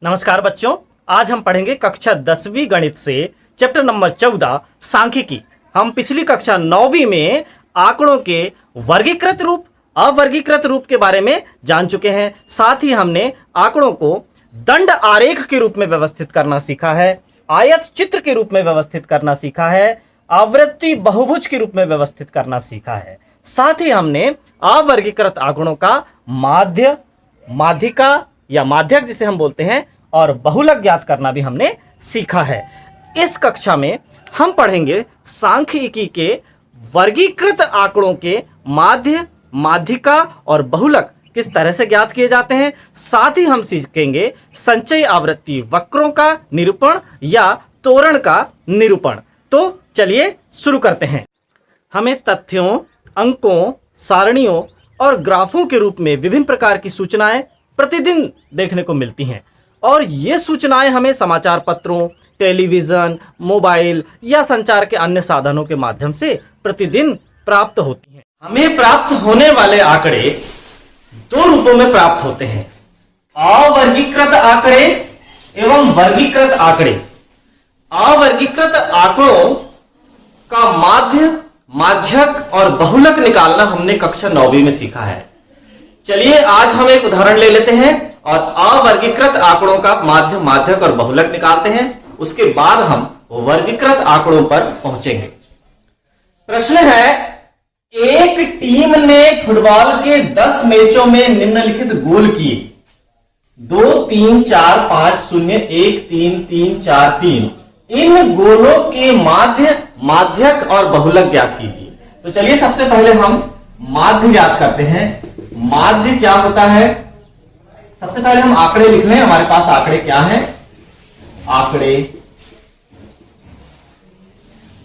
नमस्कार बच्चों, आज हम पढ़ेंगे कक्षा 10वीं गणित से चैप्टर नंबर 14 सांख्यिकी। हम पिछली कक्षा 9वीं में आंकड़ों के वर्गीकृत रूप, अवर्गीकृत रूप के बारे में जान चुके हैं। साथ ही हमने आंकड़ों को दंड आरेख के रूप में व्यवस्थित करना सीखा है, आयत चित्र के रूप में व्यवस्थित करना सीखा है, आवृत्ति बहुभुज के रूप में व्यवस्थित करना सीखा है। साथ ही हमने अवर्गीकृत आंकड़ों का माध्य, माध्यिका या माध्यक जिसे हम बोलते हैं, और बहुलक ज्ञात करना भी हमने सीखा है। इस कक्षा में हम पढ़ेंगे सांख्यिकी के वर्गीकृत आंकड़ों के माध्य, माध्यिका और बहुलक किस तरह से ज्ञात किए जाते हैं। साथ ही हम सीखेंगे संचयी आवृत्ति वक्रों का निरूपण या तोरण का निरूपण। तो चलिए शुरू करते हैं। हमें तथ्यों, अंकों, सारणियों और ग्राफों के रूप में विभिन्न प्रकार की सूचनाएं प्रतिदिन देखने को मिलती हैं, और ये सूचनाएं हमें समाचार पत्रों, टेलीविजन, मोबाइल या संचार के अन्य साधनों के माध्यम से प्रतिदिन प्राप्त होती हैं। हमें प्राप्त होने वाले आंकड़े दो रूपों में प्राप्त होते हैं, अवर्गीकृत आंकड़े एवं वर्गीकृत आंकड़े। अवर्गीकृत आंकड़ों का माध्य, माध्यक और बहुलक निकालना हमने कक्षा 9वीं में सीखा है। चलिए आज हम एक उदाहरण ले लेते हैं और अवर्गीकृत आंकड़ों का माध्य, माध्यक और बहुलक निकालते हैं। उसके बाद हम वर्गीकृत आंकड़ों पर पहुंचेंगे। प्रश्न है, एक टीम ने फुटबॉल के 10 मैचों में निम्नलिखित गोल किए। 2, 3, 4, 5, 0, 1, 3, 3, 4, 3। इन गोलों के माध्य, माध्यक और बहुलक ज्ञात कीजिए। तो चलिए सबसे पहले हम माध्य ज्ञात करते हैं। माध्य क्या होता है? सबसे पहले हम आंकड़े लिख लें। हमारे पास आंकड़े क्या हैं? आंकड़े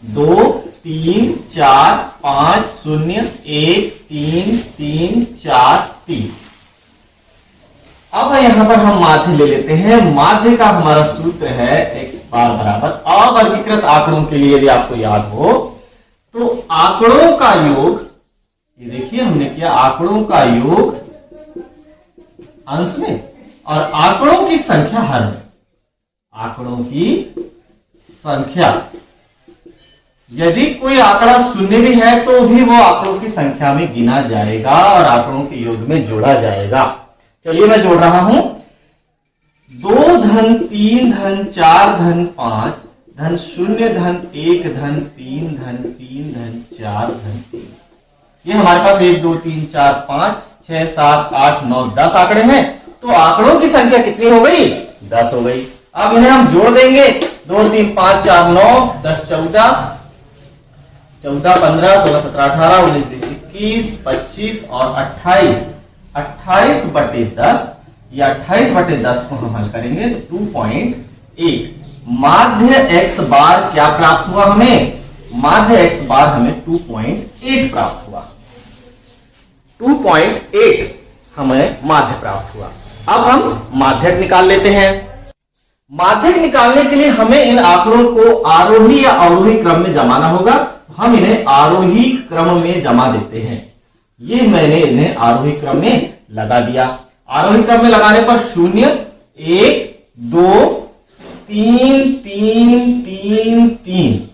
2, 3, 4, 5, 0, 1, 3, 3, 4, 3। अब यहां पर हम माध्य ले लेते हैं। माध्य का हमारा सूत्र है x बार बराबर, अवर्गीकृत आंकड़ों के लिए यदि आपको याद हो तो आंकड़ों का योग, ये देखिए हमने किया आंकड़ों का योग अंश में और आंकड़ों की संख्या हर में। आंकड़ों की संख्या, यदि कोई आंकड़ा शून्य भी है तो भी वो आंकड़ों की संख्या में गिना जाएगा और आंकड़ों के योग में जोड़ा जाएगा। चलिए मैं जोड़ रहा हूं। 2 धन 3 धन 4 धन 5 धन 0 धन 1 धन 3 धन 3 धन 4 धन 3। ये हमारे पास 1, 2, 3, 4, 5, 6, 7, 8, 9, 10 आंकड़े हैं। तो आंकड़ों की संख्या कितनी हो गई? 10 हो गई। अब इन्हें हम जोड़ देंगे। 2, 3, 5, 4, 9, 10, 14, 14, 15, 16, 17, 18, 19, 20, 21, 25 और 28। 28 बटे 10 या 28 बटे 10 को हम हल करेंगे तो 2.8। माध्य x बार क्या प्राप्त हुआ हमें? माध्य x बार हमें 2.8 प्राप्त हुआ। 2.8 हमें माध्य प्राप्त हुआ। अब हम माध्यक निकाल लेते हैं। माध्यक निकालने के लिए हमें इन आंकड़ों को आरोही या अवरोही क्रम में जमाना होगा। हम इन्हें आरोही क्रम में जमा देते हैं। ये मैंने इन्हें आरोही क्रम में लगा दिया। आरोही क्रम में लगाने पर 0, 1, 2, 3, 3, 3, 3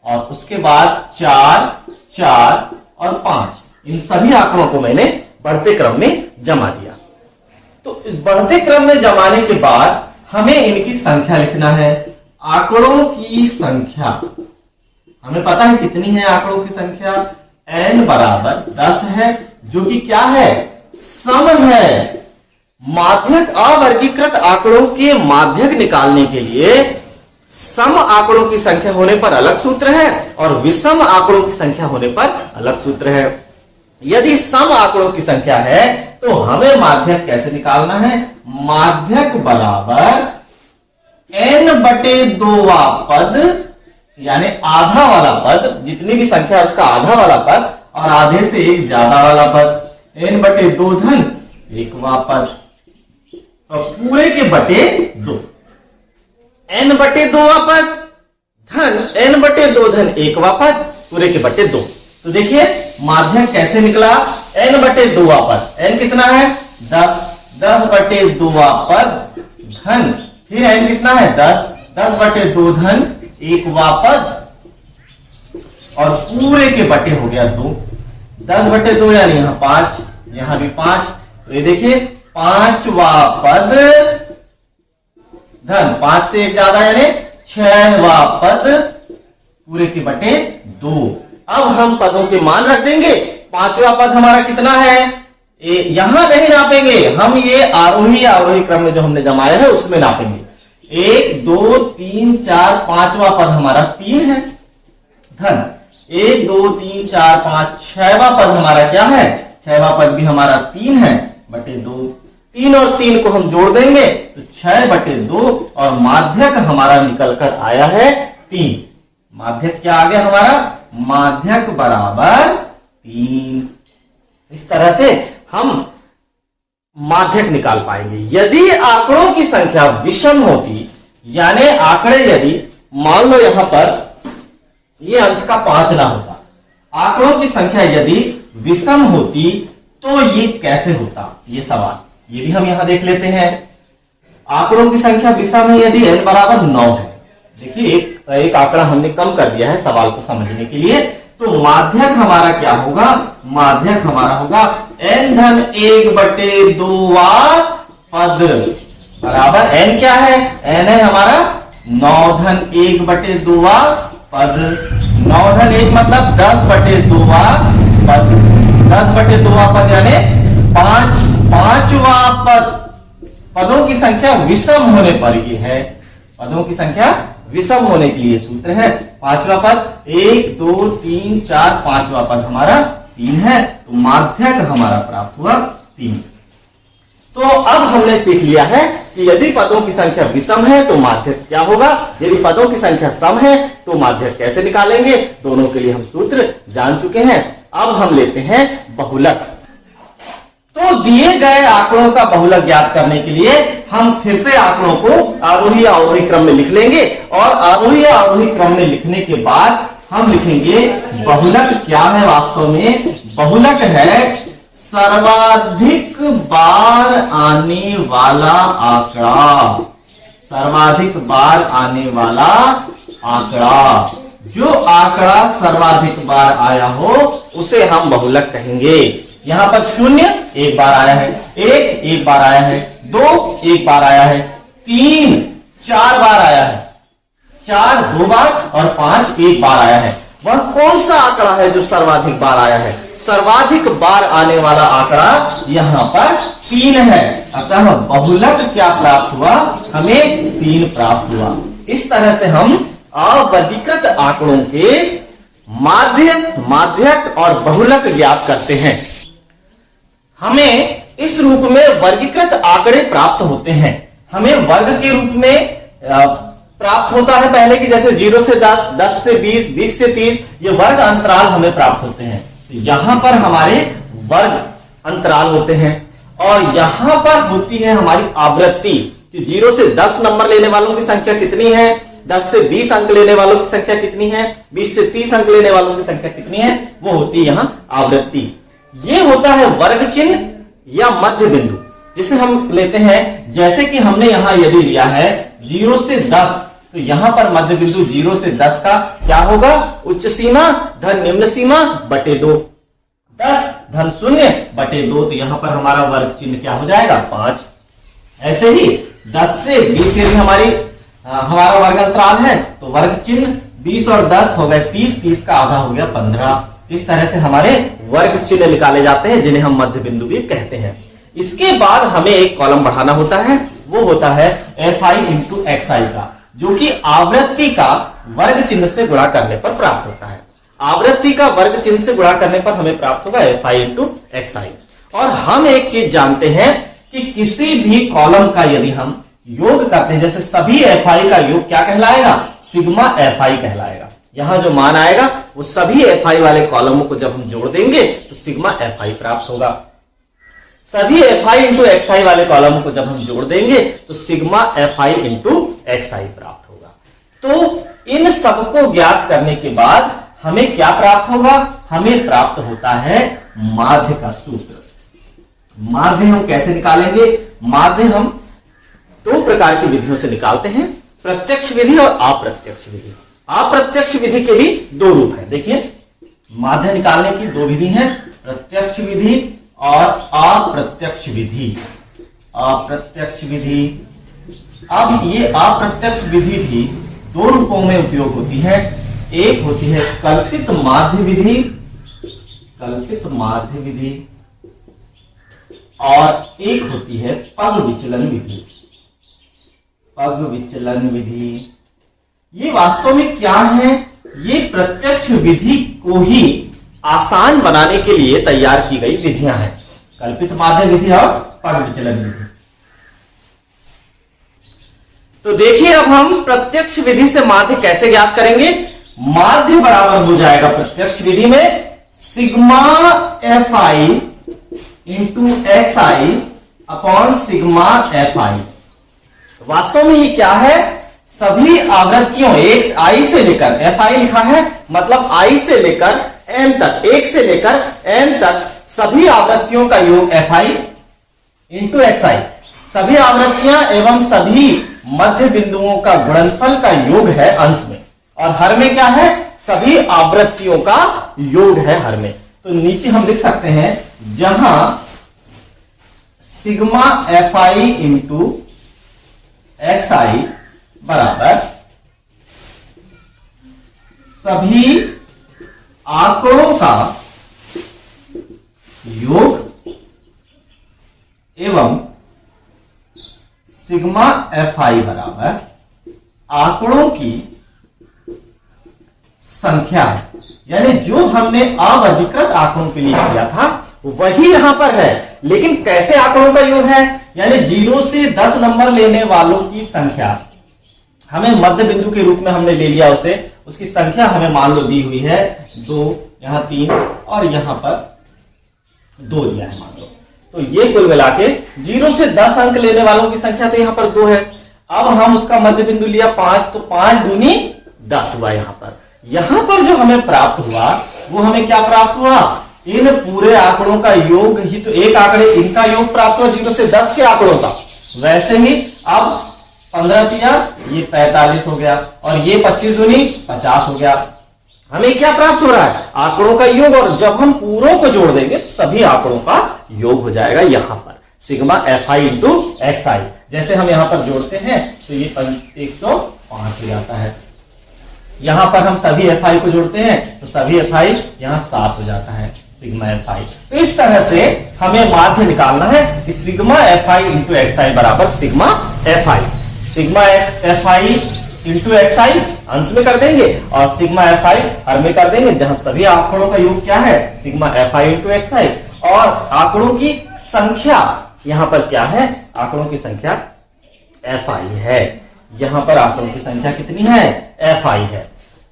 और उसके बाद 4, 4 और 5। इन सभी आंकड़ों को मैंने बढ़ते क्रम में जमा दिया। तो इस बढ़ते क्रम में जमाने के बाद हमें इनकी संख्या लिखना है। आंकड़ों की संख्या हमें पता है कितनी है। आंकड़ों की संख्या n बराबर 10 है, जो कि क्या है? सम है। माध्यक, अवर्गीकृत आंकड़ों के माध्यक निकालने के लिए सम आंकड़ों की संख्या होने पर अलग सूत्र है और विषम आंकड़ों की संख्या होने पर अलग सूत्र है। यदि सम आंकड़ों की संख्या है तो हमें माध्यक कैसे निकालना है? माध्यक बराबर n बटे 2 पद, यानी आधा वाला पद, जितनी भी संख्या है उसका आधा वाला पद और आधे से एक ज्यादा वाला पद। n बटे 2 धन 1 पद और पूरे के बटे 2। n बटे 2 पद धन n बटे 2 धन 1 पद पूरे के बटे 2। तो देखिए माध्यक कैसे निकला? n बटे 2 पद, n कितना है? 10, 10 बटे 2 पद धन फिर n कितना है 10, 10/2 धन 1वां पद और पूरे के बटे हो गया 2, 10/2 यानी यहां 5, यहां भी 5, तो ये देखिए 5वां पद धन 5 से 1 ज्यादा यानी 6वां पद पूरे के बटे 2। अब हम पदों के मान रख देंगे। 5वां पद हमारा कितना है, यहां नहीं नापेंगे हम, ये आरोही अवरोही क्रम में जो हमने जमाया है उसमें नापेंगे। 1 2 3 4 5वां पद हमारा 3 है धन 1 2 3 4 5 6वां पद हमारा क्या है, 6वां पद भी हमारा 3 है बटे 2। 3 और 3 को हम जोड़ देंगे तो 6/2 और माध्यक हमारा निकल कर आया है 3। माध्यक क्या आ गया हमारा, माध्यक बराबर 3। इस तरह से हम माध्यक निकाल पाएंगे। यदि आंकड़ों की संख्या विषम होती, यानी आंकड़े यदि मान लो यहां पर ये अंक का 5 ना होता, आंकड़ों की संख्या यदि विषम होती तो ये कैसे होता, ये सवाल, ये भी हम यहां देख लेते हैं। आंकड़ों की संख्या विषम है यदि n बराबर 9 है। देखिए एक आंकड़ा हमने कम कर दिया है सवाल को समझने के लिए, तो माध्यक हमारा क्या होगा, माध्यक हमारा होगा n धन 1/2 पद बराबर n क्या है, n है हमारा 9 धन 1/2 पद। 9 धन 1 मतलब 10/2 पद, 10/2 पद यानी 5वां पद। पदों की संख्या विषम होने पर ये है, पदों की संख्या विषम होने के लिए सूत्र है 5वां पद 1 2 3 4 5वां पद हमारा 3 है, तो माध्यक हमारा प्राप्त हुआ 3। तो अब हमने सीख लिया है कि यदि पदों की संख्या विषम है तो माध्यक क्या होगा, यदि पदों की संख्या सम है तो माध्यक कैसे निकालेंगे, दोनों के लिए हम सूत्र जान चुके हैं। अब हम लेते हैं बहुलक। तो दिए गए आंकड़ों का बहुलक ज्ञात करने के लिए हम फिर से आंकड़ों को आरोही अवरोही क्रम में लिख लेंगे, और आरोही अवरोही क्रम में लिखने के बाद हम लिखेंगे बहुलक क्या है। वास्तव में बहुलक है सर्वाधिक बार आने वाला आंकड़ा, सर्वाधिक बार आने वाला आंकड़ा। जो आंकड़ा सर्वाधिक बार आया हो उसे हम बहुलक कहेंगे। यहां पर 0 एक बार आया है, 1 एक बार आया है, 2 एक बार आया है, 3 4 बार आया है, 4 2 बार और 5 एक बार आया है। वह कौन सा आंकड़ा है जो सर्वाधिक बार आया है, सर्वाधिक बार आने वाला आंकड़ा यहां पर 3 है। अतः बहुलक क्या प्राप्त हुआ, हमें 3 प्राप्त हुआ। इस तरह से हम अवर्गीकृत आंकड़ों के माध्यक और बहुलक ज्ञात करते हैं। हमें इस रूप में वर्गीकृत आंकड़े प्राप्त होते हैं। हमें वर्ग के रूप में प्राप्त होता है पहले की, जैसे 0 से 10, 10 से 20, 20 से 30, ये वर्ग अंतराल हमें प्राप्त होते हैं। तो यहां पर हमारे वर्ग अंतराल होते हैं, और यहां पर होती है हमारी आवृत्ति कि 0 से 10 नंबर लेने वालों की संख्या कितनी है, 10 से 20 अंक लेने वालों की संख्या कितनी है, 20 से 30 अंक लेने वालों की संख्या कितनी है, वो होती है यहां आवृत्ति। ये होता है वर्ग चिन्ह या मध्य बिंदु, जिसे हम लेते हैं, जैसे कि हमने यहां यदि लिया है 0 से 10, तो यहां पर मध्य बिंदु 0 से 10 का क्या होगा, उच्च सीमा धन निम्न सीमा बटे 2, 10 धन 0 बटे 2, तो यहां पर हमारा वर्ग चिन्ह क्या हो जाएगा 5। ऐसे ही 10 से 20 यदि हमारा वर्ग अंतराल है तो वर्ग चिन्ह 20 और 10 हो गए 30, 30 का आधा हो गया 15। इस तरह से हमारे वर्ग चिन्ह निकाले जाते हैं, जिन्हें हम मध्य बिंदु भी कहते हैं। इसके बाद हमें एक कॉलम बढ़ाना होता है, वो होता है fi इंटू xi का, जो कि आवृत्ति का वर्ग चिन्ह से गुणा करने पर प्राप्त होता है। आवृत्ति का वर्ग चिन्ह से गुणा करने पर हमें प्राप्त होगा fi इंटू xi। और हम एक चीज जानते हैं कि किसी भी कॉलम का यदि हम योग करते हैं, जैसे सभी fi का योग क्या कहलाएगा, सिग्मा fi कहलाएगा। यहां जो मान आएगा वो सभी fi वाले कॉलमों को जब हम जोड़ देंगे तो सिग्मा fi प्राप्त होगा। सभी fi इंटू xi वाले कॉलमों को जब हम जोड़ देंगे तो सिग्मा fi इंटू xi प्राप्त होगा। तो इन सबको ज्ञात करने के बाद हमें क्या प्राप्त होगा, हमें प्राप्त होता है माध्य का सूत्र। माध्य हम कैसे निकालेंगे, माध्य हम दो प्रकार की विधियों से निकालते हैं, प्रत्यक्ष विधि और अप्रत्यक्ष विधि। अप्रत्यक्ष विधि के भी दो रूप हैं। देखिए, माध्य निकालने की दो विधि हैं, प्रत्यक्ष विधि और अप्रत्यक्ष विधि। अप्रत्यक्ष विधि, अब ये अप्रत्यक्ष विधि भी दो रूपों में उपयोग होती है। एक होती है कल्पित माध्य विधि, कल्पित माध्य विधि, और एक होती है पग विचलन विधि, पग विचलन विधि। ये वास्तव में क्या है? ये प्रत्यक्ष विधि को ही आसान बनाने के लिए तैयार की गई विधियां हैं, कल्पित माध्य विधि और पग विचलन विधि। तो देखिए, अब हम प्रत्यक्ष विधि से माध्य कैसे ज्ञात करेंगे। माध्य बराबर हो जाएगा प्रत्यक्ष विधि में sigma F I into X I upon sigma F आई। वास्तव में ये क्या है? सभी आवृत्तियों एक्स आई से लेकर, एफ आई लिखा है मतलब आई से लेकर एन तक, एक से लेकर एन तक सभी आवृत्तियों का योग एफ आई इंटू एक्स आई। सभी आवृत्तियां एवं सभी मध्य बिंदुओं का गुणनफल का योग है अंश में, और हर में क्या है? सभी आवृत्तियों का योग है हर में। तो नीचे हम लिख सकते हैं, जहां sigma F I into X I बराबर सभी आंकड़ों का योग एवं सिग्मा एफ आई बराबर आंकड़ों की संख्या है। यानी जो हमने अवर्गीकृत आंकड़ों के लिए किया था वही यहां पर है, लेकिन कैसे आंकड़ों का योग है? यानी 0 से 10 नंबर लेने वालों की संख्या हमें मध्य बिंदु के रूप में हमने ले लिया उसे, उसकी संख्या हमें मान लो दी हुई है 2, यहां 3 और यहां पर 2 दिया है मान लो। तो ये कुल मिला के 0 से 10 अंक लेने वालों की संख्या तो यहां पर 2 है। अब हम उसका मध्य बिंदु लिया 5, तो 5 दूनी 10 हुआ। यहां पर जो हमें प्राप्त हुआ वो हमें क्या प्राप्त हुआ? इन पूरे आंकड़ों का योग ही तो, एक आंकड़े इनका योग प्राप्त हुआ 0 से 10 के आंकड़ों का। वैसे ही अब 15 दिया, ये 45 हो गया, और ये 25 दूनी 50 हो गया। हमें क्या प्राप्त हो रहा है? आंकड़ों का योग, और जब हम पूरों को जोड़ देंगे तो सभी आंकड़ों का योग हो जाएगा यहां पर sigma F I into X I. जैसे हम यहां पर जोड़ते हैं तो ये 105 हो जाता है। यहां पर हम सभी एफ आई को जोड़ते हैं तो सभी एफ आई यहां 7 हो जाता है सिग्मा एफ आई। तो इस तरह से हमें माध्य निकालना है कि sigma F I into X I बराबर sigma F I. Sigma F I into X I अंश में कर देंगे और सिग्मा एफ आई हर में कर देंगे, जहां सभी आंकड़ों का योग क्या है? Sigma F I into X I. और आंकड़ों की संख्या यहां पर क्या है? आंकड़ों की संख्या एफ आई है। यहां पर आंकड़ों की संख्या कितनी है? एफ आई है।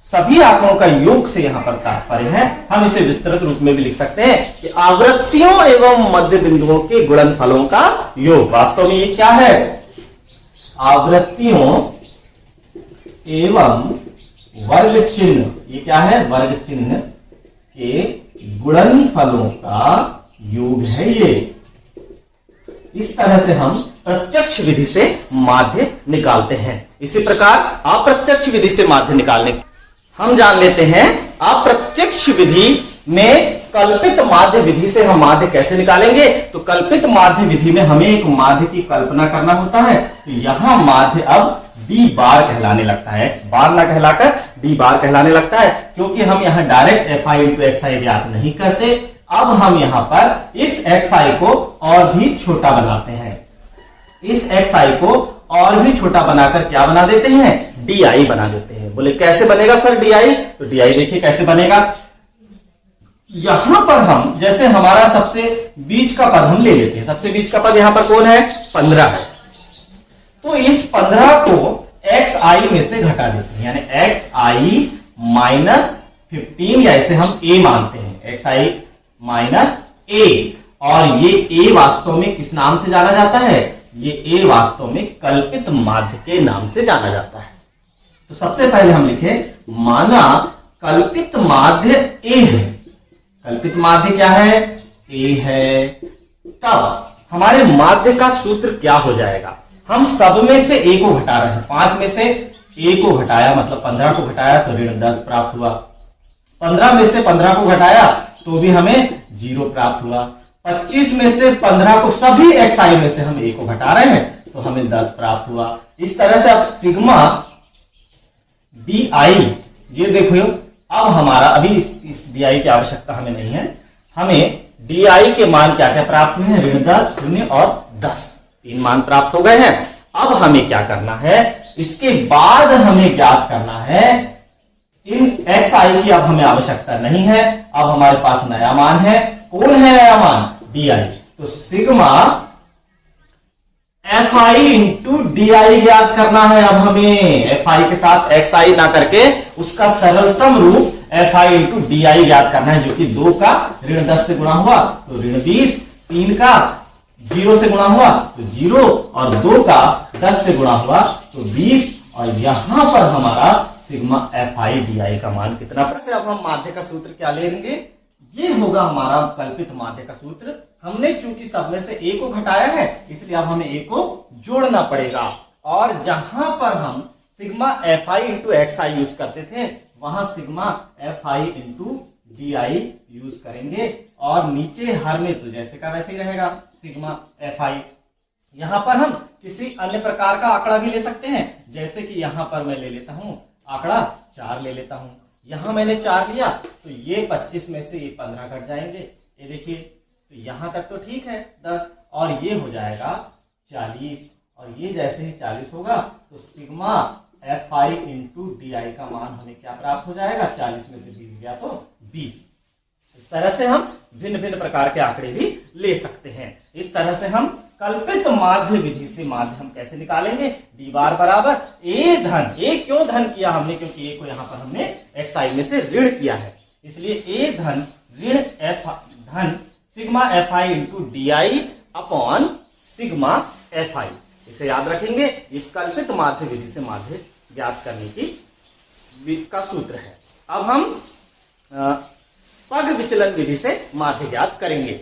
सभी आंकड़ों का योग से यहां पर तात्पर्य है, हम इसे विस्तृत रूप में भी लिख सकते हैं कि आवृत्तियों एवं मध्य बिंदुओं के गुणनफलों का योग। वास्तव में ये क्या है? आवृत्तियों एवं वर्ग चिन्ह, ये क्या है? वर्ग चिन्ह के गुणनफलों का योग है ये। इस तरह से हम प्रत्यक्ष विधि से माध्य निकालते हैं। इसी प्रकार अप्रत्यक्ष विधि से माध्य निकालने हम जान लेते हैं। अप्रत्यक्ष विधि में कल्पित माध्य विधि से हम माध्य कैसे निकालेंगे? तो कल्पित माध्य विधि में हमें एक माध्य की कल्पना करना होता है। तो यहां माध्य अब डी बार कहलाने लगता है, एक्स बार ना कहलाकर डी बार कहलाने लगता है, क्योंकि हम यहां direct F I into X I ज्ञात नहीं करते। अब हम यहां पर इस एक्स आई को और भी छोटा बनाते हैं। इस एक्स आई को और भी छोटा बनाकर क्या बना देते हैं? डी आई बना देते हैं। बोले कैसे बनेगा सर डी आई? तो डी आई देखिए कैसे बनेगा। यहां पर हम जैसे हमारा सबसे बीच का पद हम ले लेते हैं। सबसे बीच का पद यहां पर कौन है? 15 है। तो इस 15 को एक्स आई में से घटा देते हैं, यानी एक्स आई माइनस 15, या इसे हम ए मानते हैं, एक्स आई माइनस ए। और ये ए वास्तव में किस नाम से जाना जाता है? ये ए वास्तव में कल्पित माध्य के नाम से जाना जाता है। तो सबसे पहले हम लिखे, माना कल्पित माध्य ए है। कल्पित माध्य क्या है? ए है। तब हमारे माध्य का सूत्र क्या हो जाएगा? हम सब में से ए को घटा रहे हैं। 5 में से ए को घटाया मतलब 15 को घटाया तो ऋण 10 प्राप्त हुआ। 15 में से 15 को घटाया तो भी हमें 0 प्राप्त हुआ। 25 में से 15 को सभी xi में से हम ए को घटा रहे हैं तो हमें 10 प्राप्त हुआ। इस तरह से अब सिग्मा डी आई, ये देखो अब हमारा अभी इस डी आई की आवश्यकता हमें नहीं है, हमें डी आई के मान क्या क्या प्राप्त हुए हैं, ऋण 10, 0 और 10, 3 मान प्राप्त हो गए हैं। अब हमें क्या करना है, इसके बाद हमें ज्ञात करना है इन एक्स आई की अब हमें आवश्यकता नहीं है, अब हमारे पास नया मान है। कौन है नया मान, डी आई। तो sigma F I into D I ज्ञात करना है। अब हमें एफ आई के साथ एक्स आई ना करके उसका सरलतम रूप F I into D I ज्ञात करना है, जो कि 2 का ऋण 10 से गुणा हुआ तो ऋण 20, 3 का 0 से गुणा हुआ तो 0 और 2 का 10 से गुणा हुआ तो 20, और यहां पर हमारा sigma F I D I का मान कितना। से अब हम माध्य का सूत्र क्या लेंगे, ये होगा हमारा कल्पित माध्य का सूत्र। हमने चूंकि सब में से ए को घटाया है इसलिए अब हमें ए को जोड़ना पड़ेगा, और जहां पर हम sigma F I into X I use करते थे वहां sigma F I into D I use करेंगे, और नीचे हर में तो जैसे का वैसे ही रहेगा सिग्मा एफ आई। यहां पर हम किसी अन्य प्रकार का आंकड़ा भी ले सकते हैं, जैसे कि यहां पर मैं ले लेता हूं आंकड़ा 4 ले लेता हूं। यहां मैंने 4 लिया तो ये 25 में से ये 15 कट जाएंगे, ये देखिए, तो यहां तक तो ठीक है 10, और ये हो जाएगा 40, और ये जैसे ही 40 होगा तो sigma F I into D I का मान हमें क्या प्राप्त हो जाएगा, 40 में से 20 गया तो 20। इस तरह से हम भिन्न भिन्न प्रकार के आंकड़े भी ले सकते हैं। इस तरह से हम कल्पित माध्य विधि से माध्य हम कैसे निकालेंगे, डी बार बराबर ए धन, ए क्यों धन किया हमने, क्योंकि ए को यहां पर हमने एक्स आई में से ऋण किया है, इसलिए ए धन ऋण एफ धन sigma F I into D I upon sigma F आई। इसे याद रखेंगे, ये कल्पित माध्य विधि से माध्य ज्ञात करने की का सूत्र है। अब हम पग विचलन विधि से माध्य ज्ञात करेंगे।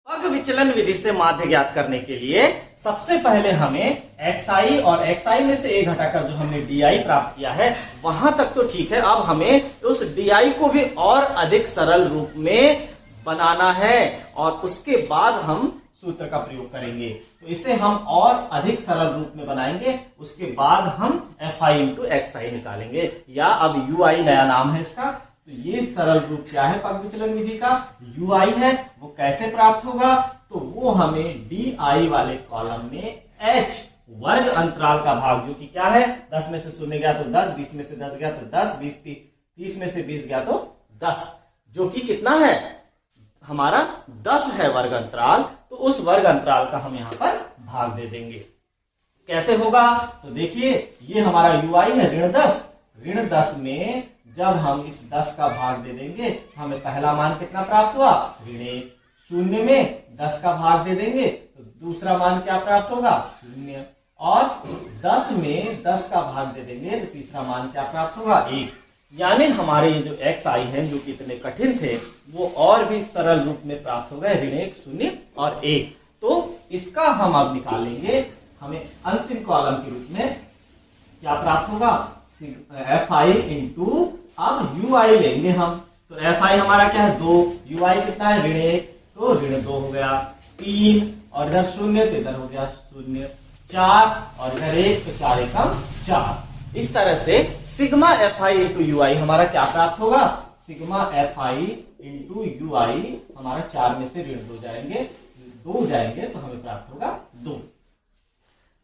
पग विचलन विधि से माध्य ज्ञात करने के लिए सबसे पहले हमें xi और xi में से ए घटाकर जो हमने di प्राप्त किया है वहां तक तो ठीक है। अब हमें उस di को भी और अधिक सरल रूप में बनाना है, और उसके बाद हम सूत्र का प्रयोग करेंगे। तो इसे हम और अधिक सरल रूप में बनाएंगे, उसके बाद हम fi इंटू xi निकालेंगे, या अब ui नया नाम है इसका। तो ये सरल रूप क्या है पग विचलन विधि का, ui है, वो कैसे प्राप्त होगा, तो वो हमें di वाले कॉलम में h वर्ग अंतराल का भाग, जो कि क्या है 10 में से 0 गया तो 10, 20 में से 10 गया तो 10, 30 में से 20 गया तो 10, जो कि कितना है हमारा 10 है वर्ग अंतराल। तो उस वर्ग अंतराल का हम यहां पर भाग दे देंगे। कैसे होगा, तो देखिए ये हमारा ui है ऋण 10 में जब हम इस 10 का भाग दे देंगे हमें पहला मान कितना प्राप्त हुआ, ऋण 1। 0 में 10 का भाग दे देंगे तो दूसरा मान क्या प्राप्त होगा, 0, और 10 में 10 का भाग दे देंगे तो तीसरा मान क्या प्राप्त होगा, 1। यानी हमारे ये जो एक्स आई हैं जो कि इतने कठिन थे वो और भी सरल रूप में प्राप्त हो गए, ऋण 1, 0 और 1। तो इसका हम अब निकालेंगे, हमें अंतिम कॉलम के रूप में क्या प्राप्त होगा, एफ आई इंटू अब यू आई लेंगे हम। तो एफ आई हमारा क्या है 2, यू आई कितना है ऋण 1, तो ऋण 2 हो गया, 3 और इधर 0 तो इधर हो गया 0, 4 और इधर 1 तो 4 एकम 4। इस तरह से sigma F I into U I हमारा क्या प्राप्त होगा, sigma F I into U I हमारा 4 में से ऋण 2 जाएंगे, 2 जाएंगे तो हमें प्राप्त होगा 2।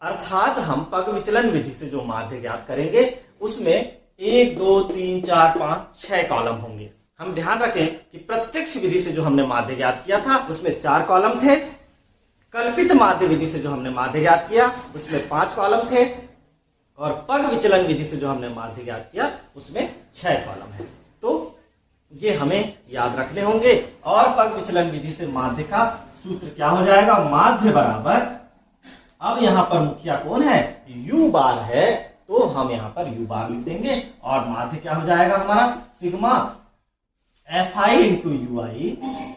अर्थात हम पग विचलन विधि से जो माध्य ज्ञात करेंगे उसमें 1, 2, 3, 4, 5, 6 कॉलम होंगे। हम ध्यान रखें कि प्रत्यक्ष विधि से जो हमने माध्य ज्ञात किया था उसमें 4 कॉलम थे, कल्पित माध्य विधि से जो हमने माध्य ज्ञात किया उसमें 5 कॉलम थे, और पग विचलन विधि से जो हमने माध्य ज्ञात किया उसमें 6 कॉलम है। तो ये हमें याद रखने होंगे। और पग विचलन विधि से माध्य का सूत्र क्या हो जाएगा, माध्य बराबर, अब यहां पर मुखिया कौन है, u बार है, तो हम यहां पर u बार लिख देंगे, और माध्य क्या हो जाएगा हमारा, sigma F I into U I,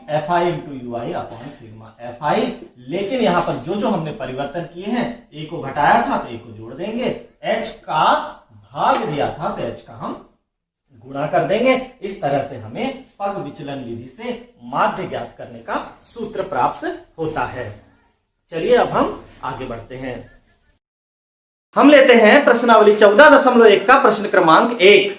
F I into U I upon sigma F आई। लेकिन यहां पर जो जो हमने परिवर्तन किए हैं, ए को घटाया था तो ए को जोड़ देंगे, एच का भाग दिया था तो एच का हम गुणा कर देंगे। इस तरह से हमें पग विचलन विधि से माध्य ज्ञात करने का सूत्र प्राप्त होता है। चलिए अब हम आगे बढ़ते हैं। हम लेते हैं प्रश्नावली 14.1 का प्रश्न क्रमांक 1।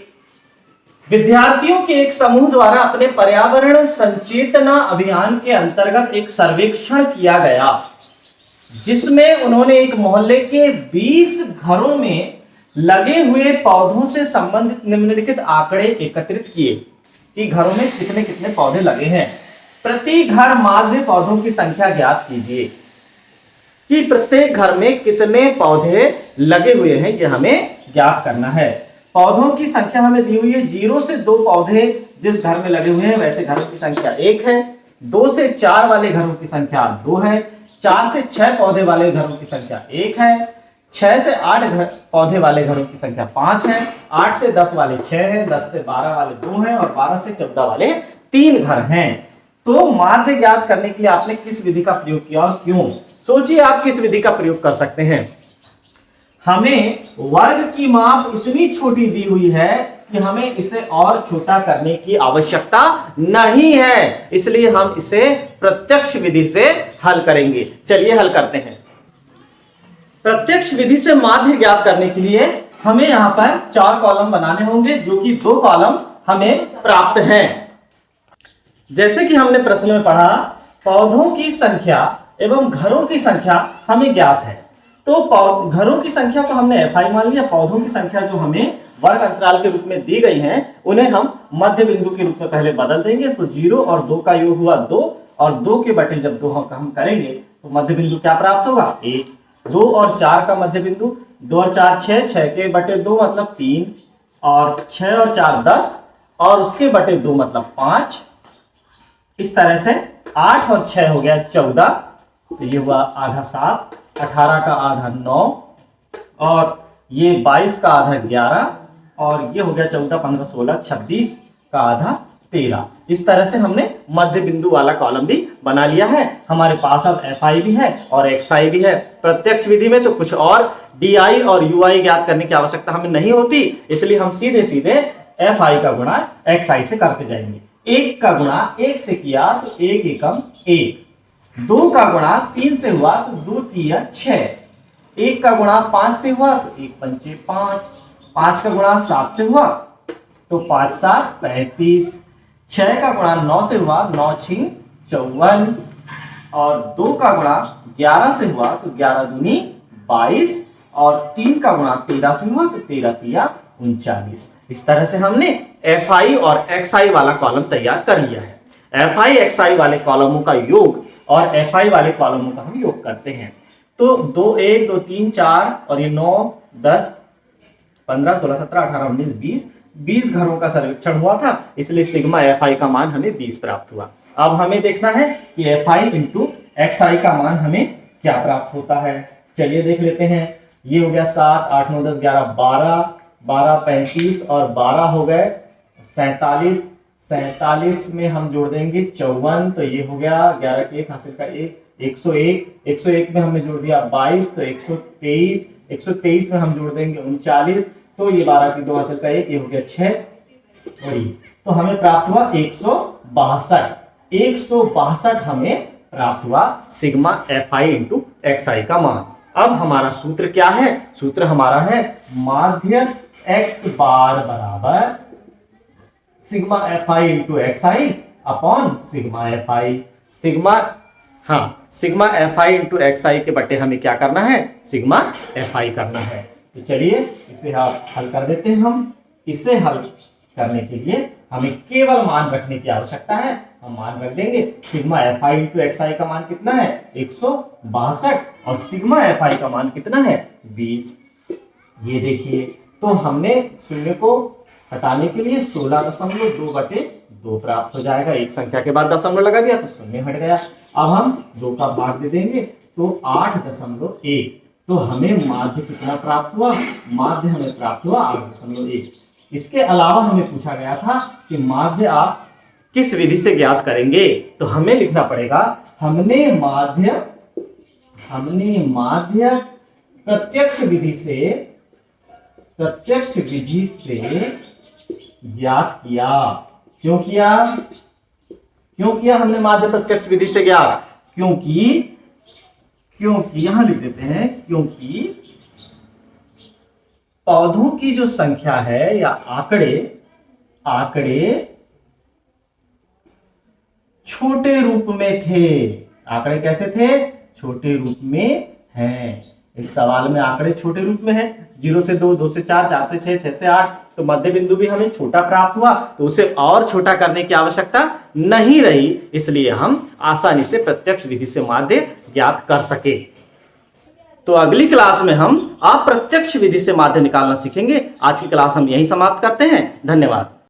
विद्यार्थियों के एक समूह द्वारा अपने पर्यावरण संचेतना अभियान के अंतर्गत एक सर्वेक्षण किया गया, जिसमें उन्होंने एक मोहल्ले के 20 घरों में लगे हुए पौधों से संबंधित निम्नलिखित आंकड़े एकत्रित किए कि घरों में कितने कितने पौधे लगे हैं। प्रति घर माध्य पौधों की संख्या ज्ञात कीजिए, कि प्रत्येक घर में कितने पौधे लगे हुए हैं ये हमें ज्ञात करना है। पौधों की संख्या हमें दी हुई है, 0 से 2 पौधे जिस घर में लगे हुए हैं वैसे घरों की संख्या 1 है, 2 से 4 वाले घरों की संख्या 2 है, 4 से 6 पौधे वाले घरों की संख्या 1 है, 6 से 8 पौधे वाले घरों की संख्या 5 है, 8 से 10 वाले 6 है, 10 से 12 वाले 2 हैं और 12 से 14 वाले 3 घर हैं। तो माध्य ज्ञात करने के लिए आपने किस विधि का प्रयोग किया और क्यों? सोचिए आप किस विधि का प्रयोग कर सकते हैं। हमें वर्ग की माप इतनी छोटी दी हुई है कि हमें इसे और छोटा करने की आवश्यकता नहीं है, इसलिए हम इसे प्रत्यक्ष विधि से हल करेंगे। चलिए हल करते हैं। प्रत्यक्ष विधि से माध्य ज्ञात करने के लिए हमें यहां पर 4 कॉलम बनाने होंगे, जो कि 2 कॉलम हमें प्राप्त हैं। जैसे कि हमने प्रश्न में पढ़ा, पौधों की संख्या एवं घरों की संख्या हमें ज्ञात है, तो घरों की संख्या को हमने एफ आई मान लिया। पौधों की संख्या जो हमें वर्ग अंतराल के रूप में दी गई है उन्हें हम मध्य बिंदु के रूप में पहले बदल देंगे। तो 0 और 2 का योग हुआ 2, और 2 के बटे जब 2 हम करेंगे तो मध्य बिंदु क्या प्राप्त होगा? 1। 2 और 4 का मध्य बिंदु, 2 और 4 6, 6 के बटे 2 मतलब 3, और 6 और 4 10, और उसके बटे 2 मतलब 5। इस तरह से 8 और 6 हो गया 14, तो ये हुआ आधा 7, 18 का आधा 9, और ये 22 का आधा 11, और ये हो गया 14, 15, 16, 26 का आधा 13। इस तरह से हमने मध्य बिंदु वाला कॉलम भी बना लिया है। हमारे पास अब एफ आई भी है और एक्स आई भी है। प्रत्यक्ष विधि में तो कुछ और डी आई और यू आई ज्ञात करने की आवश्यकता हमें नहीं होती, इसलिए हम सीधे सीधे एफ आई का गुणा एक्स आई से करते जाएंगे। 1 का गुणा 1 से किया तो 1 एकम 1, 2 का गुणा 3 से हुआ तो 2 तिया 6, 1 का गुणा 5 से हुआ तो 1 पंचे 5, 5 का गुणा 7 से हुआ तो 5 7 35, 6 का गुणा 9 से हुआ 9 6 54, और 2 का गुणा 11 से हुआ तो 11 दूनी 22, और 3 का गुणा 13 से हुआ तो 13 तिया 39। इस तरह से हमने एफ आई और एक्स आई वाला कॉलम तैयार कर लिया है। एफ आई एक्स आई वाले कॉलमों का योग और एफ आई वाले कॉलमों का हम योग करते हैं। तो 2 1 2 3 4 और ये 9 10 15 16 17 18 19 20 घरों का सर्वेक्षण हुआ था, इसलिए सिग्मा एफ आई का मान हमें 20 प्राप्त हुआ। अब हमें देखना है कि F I into X I का मान हमें क्या प्राप्त होता है। चलिए देख लेते हैं। ये हो गया 7 8 9 10 11 12 12 35 और 12 हो गए 47, 47 में हम जोड़ देंगे 54, तो ये हो गया 11 के 1 हासिल का 1 101, 101 में हमने जोड़ दिया 22 तो 123, 123 में हम जोड़ देंगे 39, तो ये 12 की 2 हासिल का 1, ये हो गया 6, और ये तो हमें प्राप्त हुआ 162। 162 हमें प्राप्त हुआ sigma F I into X I का मान। अब हमारा सूत्र क्या है? सूत्र हमारा है माध्य एक्स बार बराबर sigma F I into X I upon sigma F I. Sigma F I into X I के बटे हमें क्या करना है? सिग्मा एफ आई करना है। तो चलिए इसे आप हल कर देते हैं। हम इसे हल करने के लिए हमें केवल मान रखने की आवश्यकता है। हम मान रख देंगे sigma F I into X I का मान कितना है? 162, और सिग्मा एफ आई का मान कितना है? 20। ये देखिए, तो हमने शून्य को हटाने के लिए 16.2/2 प्राप्त हो जाएगा। एक संख्या के बाद दशमलव लगा दिया तो शून्य हट गया। अब हम 2 का भाग दे देंगे तो 8.1। तो हमें माध्य कितना प्राप्त हुआ? माध्य हमें प्राप्त हुआ 8.1। इसके अलावा हमें पूछा गया था कि माध्य आप किस विधि से ज्ञात करेंगे? तो हमें लिखना पड़ेगा हमने माध्य प्रत्यक्ष विधि से ज्ञात किया। क्यों किया हमने माध्य प्रत्यक्ष विधि से ज्ञात? क्योंकि यहां लिख देते हैं, क्योंकि पौधों की जो संख्या है या आंकड़े छोटे रूप में थे। आंकड़े कैसे थे? छोटे रूप में हैं। इस सवाल में आंकड़े छोटे रूप में है, 0 से 2, 2 से 4, 4 से 6, 6 से 8। तो मध्य बिंदु भी हमें छोटा प्राप्त हुआ, तो उसे और छोटा करने की आवश्यकता नहीं रही, इसलिए हम आसानी से प्रत्यक्ष विधि से माध्य ज्ञात कर सके। तो अगली क्लास में हम अप्रत्यक्ष विधि से माध्य निकालना सीखेंगे। आज की क्लास हम यहीं समाप्त करते हैं। धन्यवाद।